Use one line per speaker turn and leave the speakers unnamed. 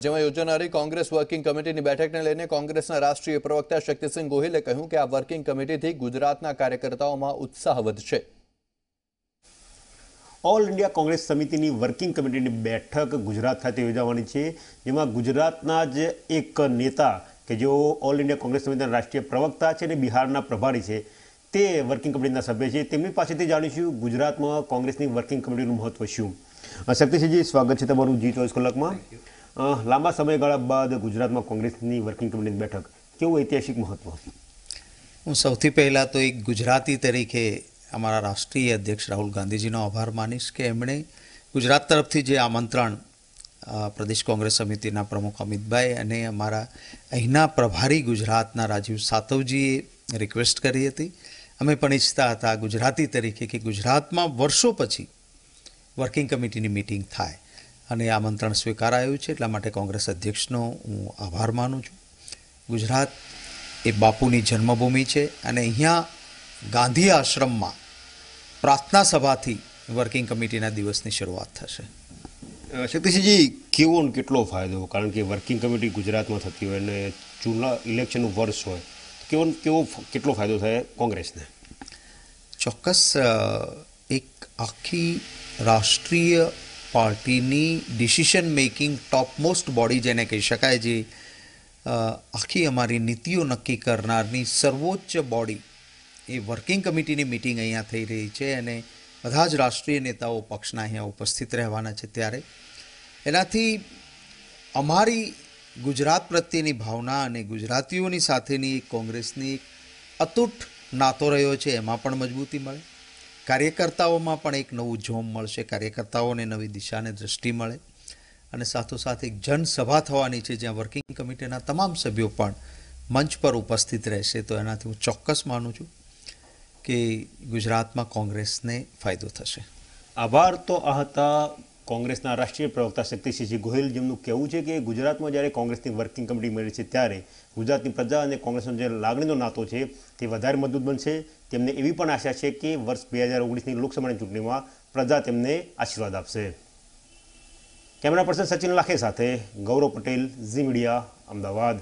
જેમાં યોજાનારી કોંગ્રેસ વર્કિંગ કમિટીની બેઠકને લઈને કોંગ્રેસના રાષ્ટ્રીય પ્રવક્તા શક્તિસિંહ ગોહિલે કહ્યું કે આ વર્કિંગ કમિટીથી ગુજરાતના કાર્યકર્તાઓમાં ઉત્સાહ વધશે।
ઓલ ઇન્ડિયા કોંગ્રેસ સમિતિની વર્કિંગ કમિટીની બેઠક ગુજરાત ખાતે યોજાવાની છે, જેમાં ગુજરાતના જ એક નેતા કે જેઓ ઓલ ઇન્ડિયા કોંગ્રેસ સમિતિના રાષ્ટ્રીય પ્રવક્તા છે અને બિહારના પ્રભારી છે, તે વર્કિંગ કમિટીના સભ્ય છે। તેમની પાસેથી જાણીશું ગુજરાતમાં કોંગ્રેસની વર્કિંગ કમિટીનું મહત્વ શું। શક્તિસિંહજી, સ્વાગત છે તમારું G24 કલાકમાં। લાંબા સમયગાળા બાદ ગુજરાતમાં કોંગ્રેસની વર્કિંગ કમિટીની બેઠક, કેવું ઐતિહાસિક મહત્વ?
હું સૌથી પહેલાં તો એક ગુજરાતી તરીકે અમારા રાષ્ટ્રીય અધ્યક્ષ રાહુલ ગાંધીજીનો આભાર માનીશ કે એમણે ગુજરાત તરફથી જે આમંત્રણ પ્રદેશ કોંગ્રેસ સમિતિના પ્રમુખ અમિતભાઈ અને અમારા અહીંના પ્રભારી ગુજરાતના રાજીવ સાતવજીએ રિક્વેસ્ટ કરી હતી। અમે પણ ઈચ્છતા હતા ગુજરાતી તરીકે કે ગુજરાતમાં વર્ષો પછી વર્કિંગ કમિટીની મિટિંગ થાય અને આમંત્રણ સ્વીકારાયું છે, એટલા માટે કોંગ્રેસ અધ્યક્ષનો હું આભાર માનું છું। ગુજરાત એ બાપુની જન્મભૂમિ છે અને અહીંયા ગાંધી આશ્રમમાં પ્રાર્થના સભાથી વર્કિંગ કમિટીના દિવસની શરૂઆત થશે।
શક્તિસિંહજી, કેવો ને કેટલો ફાયદો? કારણ કે વર્કિંગ કમિટી ગુજરાતમાં થતી હોય અને ઇલેક્શનનું વર્ષ હોય, કેટલો ફાયદો થાય કોંગ્રેસને?
ચોક્કસ એક આખી રાષ્ટ્રીય પાર્ટીની ડિસિશન મેકિંગ ટોપમોસ્ટ બોડી જેને કહી શકાય, જે આખી અમારી નીતિઓ નક્કી કરનારની સર્વોચ્ચ બોડી, એ વર્કિંગ કમિટીની મિટિંગ અહીંયા થઈ રહી છે અને બધા જ રાષ્ટ્રીય નેતાઓ પક્ષના અહીંયા ઉપસ્થિત રહેવાના છે। ત્યારે એનાથી અમારી ગુજરાત પ્રત્યેની ભાવના અને ગુજરાતીઓની સાથેની કોંગ્રેસની અતૂટ નાતો રહ્યો છે, એમાં પણ મજબૂતી મળે, કાર્યકર્તાઓમાં પણ એક નવું જોમ મળશે, કાર્યકર્તાઓને નવી દિશાને દૃષ્ટિ મળે અને સાથોસાથ એક જનસભા થવાની છે જ્યાં વર્કિંગ કમિટીના તમામ સભ્યો પણ મંચ પર ઉપસ્થિત રહેશે। તો એનાથી હું ચોક્કસ માનું છું કે ગુજરાતમાં કોંગ્રેસને ફાયદો થશે।
આભાર। તો આ હતા કોંગ્રેસના રાષ્ટ્રીય પ્રવક્તા શક્તિસિંહ ગોહિલ, જેમનું કહેવું છે કે ગુજરાતમાં જ્યારે કોંગ્રેસની વર્કિંગ કમિટી મળી છે ત્યારે ગુજરાતની પ્રજા અને કોંગ્રેસનો જે લાગણીનો નાતો છે તે વધારે મજબૂત બનશે। તેમને એવી પણ આશા છે કે વર્ષ 2019ની લોકસભાની ચૂંટણીમાં પ્રજા તેમને આશીર્વાદ આપશે। કેમેરા પર્સન સચિન લાખે સાથે ગૌરવ પટેલ, ઝી મીડિયા, અમદાવાદ।